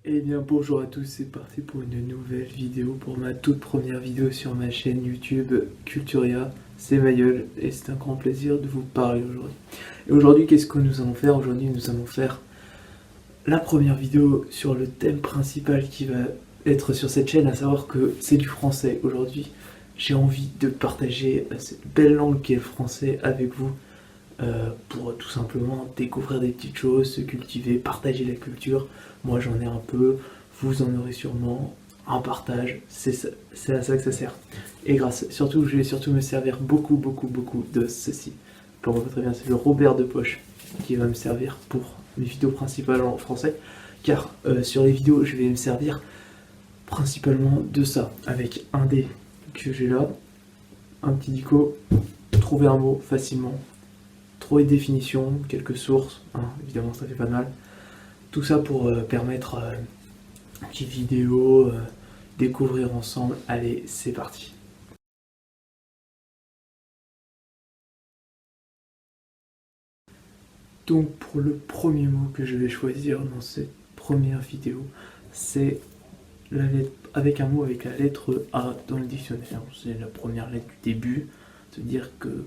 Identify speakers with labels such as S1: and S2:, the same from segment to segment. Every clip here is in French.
S1: Eh bien bonjour à tous, c'est parti pour une nouvelle vidéo, pour ma toute première vidéo sur ma chaîne YouTube Culturia, c'est Mayol et c'est un grand plaisir de vous parler aujourd'hui. Et aujourd'hui qu'est-ce que nous allons faire? Aujourd'hui nous allons faire la première vidéo sur le thème principal qui va être sur cette chaîne, à savoir que c'est du français. Aujourd'hui j'ai envie de partager cette belle langue qu'est le français avec vous. Pour tout simplement découvrir des petites choses, se cultiver, partager la culture. Moi j'en ai un peu, vous en aurez sûrement, un partage, c'est à ça que ça sert. Et surtout, je vais surtout me servir beaucoup de ceci. Comme on voit très bien, c'est le Robert de poche qui va me servir pour mes vidéos principales en français, car sur les vidéos je vais me servir principalement de ça, avec un dé que j'ai là, un petit dico, trouver un mot facilement, trouver des définitions, quelques sources, hein, évidemment ça fait pas de mal. Tout ça pour permettre une petite vidéo, découvrir ensemble. Allez, c'est parti. Donc pour le premier mot que je vais choisir dans cette première vidéo, c'est la lettre, avec un mot avec la lettre A dans le dictionnaire. C'est la première lettre du début, c'est-à-dire que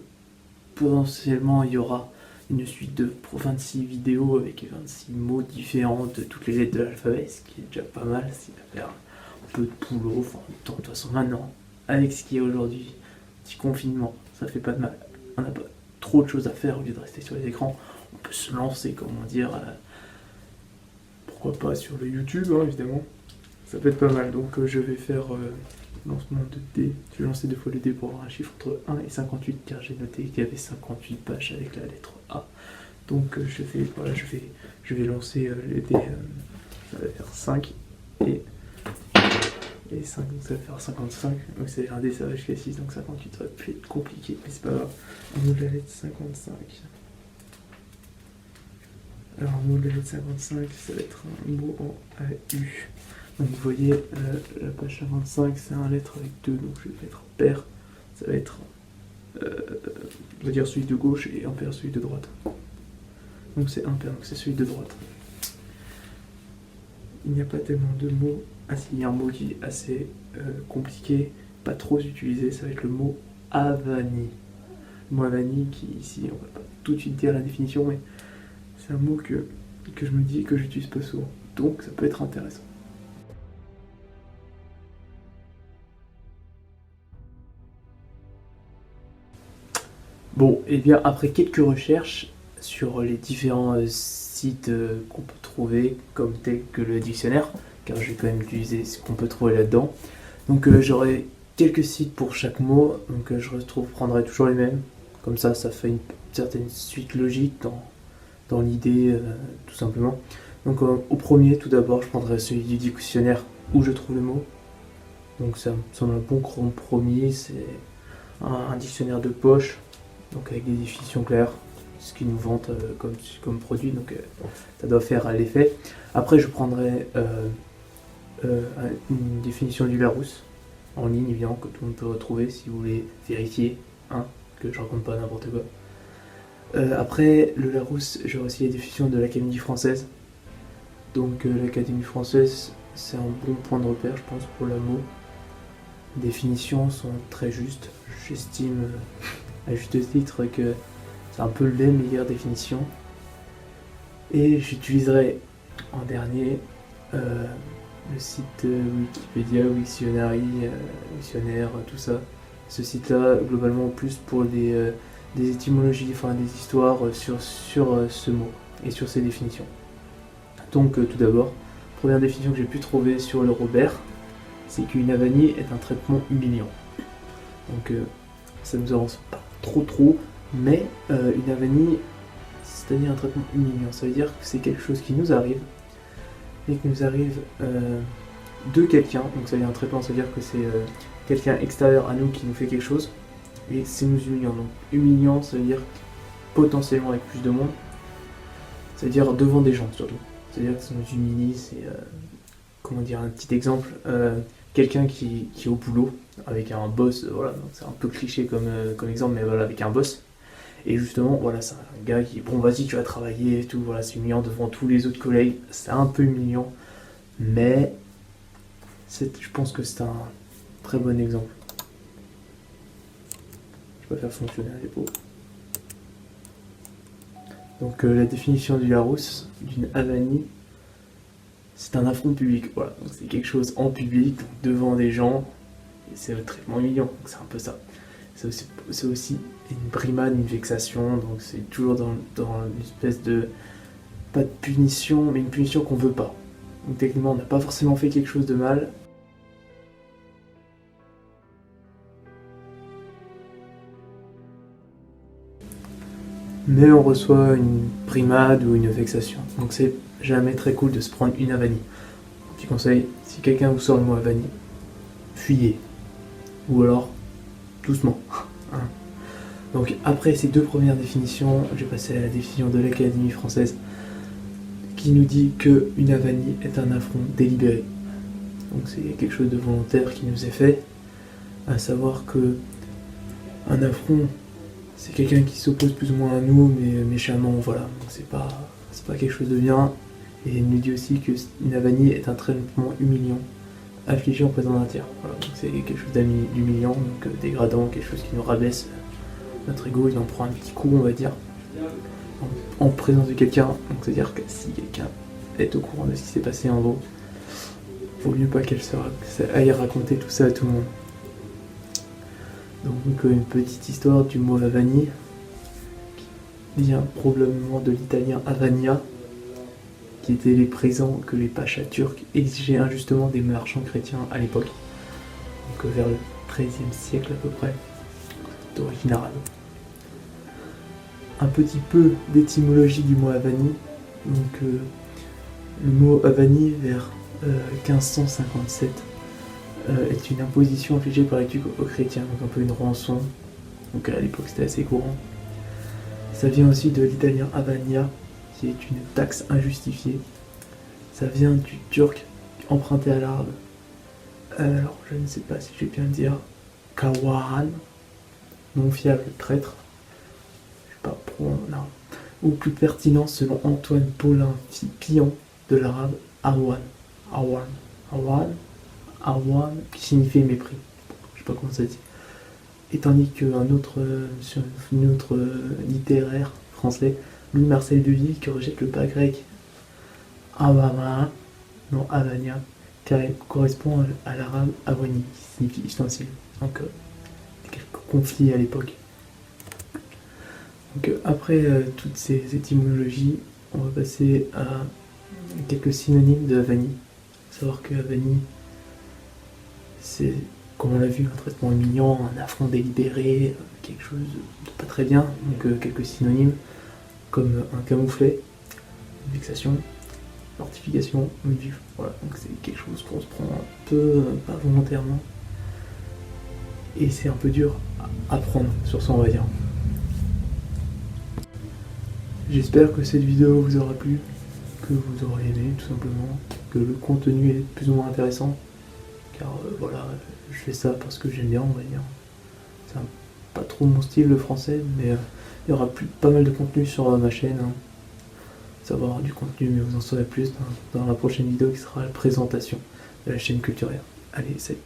S1: potentiellement il y aura une suite de 26 vidéos avec 26 mots différents de toutes les lettres de l'alphabet, ce qui est déjà pas mal, c'est à faire un peu de boulot, enfin de toute façon maintenant, avec ce qu'il y a aujourd'hui, petit confinement, ça fait pas de mal, on n'a pas trop de choses à faire au lieu de rester sur les écrans, on peut se lancer, comment dire, pourquoi pas sur le YouTube, hein, évidemment, ça peut être pas mal, donc je vais faire lancement de dés. Je vais lancer 2 fois le dé pour avoir un chiffre entre 1 et 58 car j'ai noté qu'il y avait 58 pages avec la lettre A. Donc je vais lancer les dés, ça va faire 5 et 5, donc ça va faire 55. Donc c'est un dé, ça va jusqu'à 6, donc 58 ça va être compliqué, mais c'est pas grave. On ouvre la lettre 55. Alors on ouvre la lettre 55, ça va être un mot en AU. Donc vous voyez, la page 55, c'est un lettre avec 2, donc je vais mettre pair, ça va être, on va dire celui de gauche et impair celui de droite. Donc c'est impair, donc c'est celui de droite. Il n'y a pas tellement de mots, ah si, il y a un mot qui est assez compliqué, pas trop utilisé, ça va être le mot avanie. Le mot avanie qui ici, on va pas tout de suite dire la définition, mais c'est un mot que je me dis que j'utilise pas souvent, donc ça peut être intéressant. Bon, et bien après quelques recherches sur les différents sites qu'on peut trouver, comme tel que le dictionnaire, car je vais quand même utiliser ce qu'on peut trouver là-dedans. Donc j'aurai quelques sites pour chaque mot, donc je prendrai toujours les mêmes. Comme ça fait une certaine suite logique dans l'idée, tout simplement. Donc au premier, tout d'abord, je prendrai celui du dictionnaire où je trouve le mot. Donc ça me semble un bon compromis, c'est un dictionnaire de poche, donc avec des définitions claires, ce qu'ils nous vantent comme produit, donc ça doit faire l'effet. Après je prendrai une définition du Larousse, en ligne évidemment, que tout le monde peut retrouver si vous voulez vérifier, hein, que je raconte pas n'importe quoi. Après le Larousse, j'aurai aussi les définitions de l'Académie française. Donc l'Académie française, c'est un bon point de repère, je pense, pour le mot. Les définitions sont très justes, j'estime à juste titre que c'est un peu les meilleures définitions. Et j'utiliserai en dernier le site Wikipédia, Wiktionary, Wiktionnaire, tout ça. Ce site-là, globalement, plus pour des étymologies, enfin des histoires sur ce mot et sur ses définitions. Donc tout d'abord, première définition que j'ai pu trouver sur le Robert, c'est qu'une avanie est un traitement humiliant. Donc ça ne nous avance pas trop, mais une avanie, c'est-à-dire un traitement humiliant, ça veut dire que c'est quelque chose qui nous arrive, et qui nous arrive de quelqu'un, donc ça veut dire un traitement, ça veut dire que c'est quelqu'un extérieur à nous qui nous fait quelque chose, et c'est nous humiliant. Donc humiliant, ça veut dire potentiellement avec plus de monde, ça veut dire devant des gens surtout. C'est-à-dire que ça nous humilie, c'est, comment dire, un petit exemple, quelqu'un qui est au boulot, avec un boss, voilà, donc c'est un peu cliché comme exemple, mais voilà, avec un boss, et justement, voilà, c'est un gars qui, bon, vas-y, tu vas travailler et tout, voilà, c'est humiliant devant tous les autres collègues, c'est un peu humiliant, mais je pense que c'est un très bon exemple. Je vais faire fonctionner les pots. Donc la définition du Larousse, d'une Havanie, c'est un affront public. Voilà, donc c'est quelque chose en public, devant des gens, et c'est le traitement humiliant, donc c'est un peu ça. C'est aussi une brimade, une vexation, donc c'est toujours dans une espèce de, pas de punition, mais une punition qu'on veut pas. Donc techniquement, on n'a pas forcément fait quelque chose de mal, mais on reçoit une brimade ou une vexation. Donc c'est jamais très cool de se prendre une Havanie. Petit conseil, si quelqu'un vous sort le mot Havanie, fuyez. Ou alors, doucement. Hein. Donc après ces deux premières définitions, j'ai passé à la définition de l'Académie française qui nous dit qu'une Havanie est un affront délibéré. Donc c'est quelque chose de volontaire qui nous est fait, à savoir que un affront, c'est quelqu'un qui s'oppose plus ou moins à nous, mais méchamment, voilà. Donc c'est pas quelque chose de bien. Et il nous dit aussi qu'une Havanie est un traitement humiliant, affligé en présence d'un tiers. Voilà, donc c'est quelque chose d'humiliant, donc dégradant, quelque chose qui nous rabaisse notre ego, il en prend un petit coup, on va dire, en présence de quelqu'un. Donc c'est-à-dire que si quelqu'un est au courant de ce qui s'est passé en gros, vaut mieux pas qu'elle aille raconter tout ça à tout le monde. Donc une petite histoire du mot Havanie, qui vient probablement de l'italien Havania, qui étaient les présents que les pachas turcs exigeaient injustement des marchands chrétiens à l'époque, donc vers le XIIIe siècle à peu près, d'origine arabe. Un petit peu d'étymologie du mot Havanie. Donc le mot Havanie vers 1557 est une imposition infligée par les Turcs aux chrétiens, donc un peu une rançon. Donc à l'époque c'était assez courant. Ça vient aussi de l'italien Havania, qui est une taxe injustifiée. Ça vient du turc emprunté à l'arabe. Alors je ne sais pas si je vais bien le dire. Kawaran, non fiable, traître. Je sais pas non. Ou plus pertinent selon Antoine Paulin Pillan de l'arabe Awan. Awan. Awan. Awan, qui signifie mépris. Je sais pas comment ça dit. Et tandis qu'un autre littéraire français, Louis-Marcel Deville, qui rejette le pas grec Avama, non Havania, qui correspond à l'arabe Awani, qui signifie ustensile. Donc, quelques conflits à l'époque. Donc, après toutes ces étymologies, on va passer à quelques synonymes de Havanie. Il faut savoir que Havanie, c'est, comme on l'a vu, un traitement humiliant, un affront délibéré, quelque chose de pas très bien. Donc quelques synonymes comme un camouflet, une vexation, mortification, une vue. Voilà, donc c'est quelque chose qu'on se prend un peu, pas volontairement. Et c'est un peu dur à prendre sur ça, on va dire. J'espère que cette vidéo vous aura plu, que vous aurez aimé tout simplement, que le contenu est plus ou moins intéressant. Car voilà, je fais ça parce que j'aime bien, on va dire. C'est pas trop mon style le français, mais il y aura pas mal de contenu sur ma chaîne. Hein. Ça va avoir du contenu, mais vous en saurez plus dans la prochaine vidéo qui sera la présentation de la chaîne culturelle. Allez, salut!